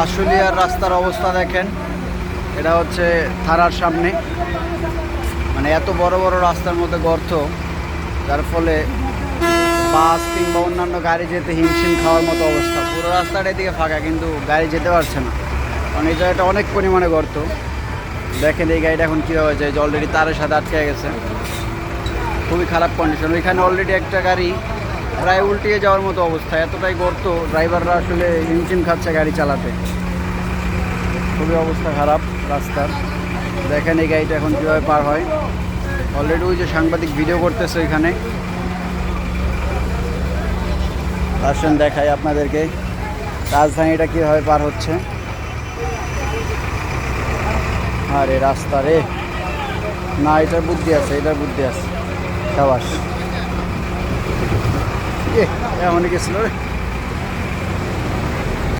আশুলিয়ার রাস্তার অবস্থা দেখেন, এটা হচ্ছে থানার সামনে। মানে এত বড় বড় রাস্তার মধ্যে গর্ত, যার ফলে বাস কিংবা অন্যান্য গাড়ি যেতে হিমশিম খাওয়ার মতো অবস্থা। পুরো রাস্তাটা এদিকে ফাঁকা, কিন্তু গাড়ি যেতে পারছে না, কারণ এই জায়গাটা অনেক পরিমাণে গর্ত। দেখেন এই গাড়িটা এখন কীভাবে যায়, যে অলরেডি তারের সাথে আটকে গেছে, খুবই খারাপ কন্ডিশন। ওইখানে অলরেডি একটা গাড়ি প্রায় উল্টিয়ে যাওয়ার মতো অবস্থা, এতটাই গর্ত, ড্রাইভাররা আসলে হিমশিম খাচ্ছে গাড়ি চালাতে। খুবই অবস্থা খারাপ রাস্তার। দেখেন এই গাড়িটা এখন কীভাবে পার হয়। অলরেডি ওই যে সাংবাদিক ভিডিও করতেছে ওইখানে, আসেন দেখাই আপনাদেরকে রাজধানীটা কীভাবে পার হচ্ছে। আরে রাস্তা রে, না এটার বুদ্ধি আছে, এটার বুদ্ধি আছে। সাবাস, এমন গেছিল রে।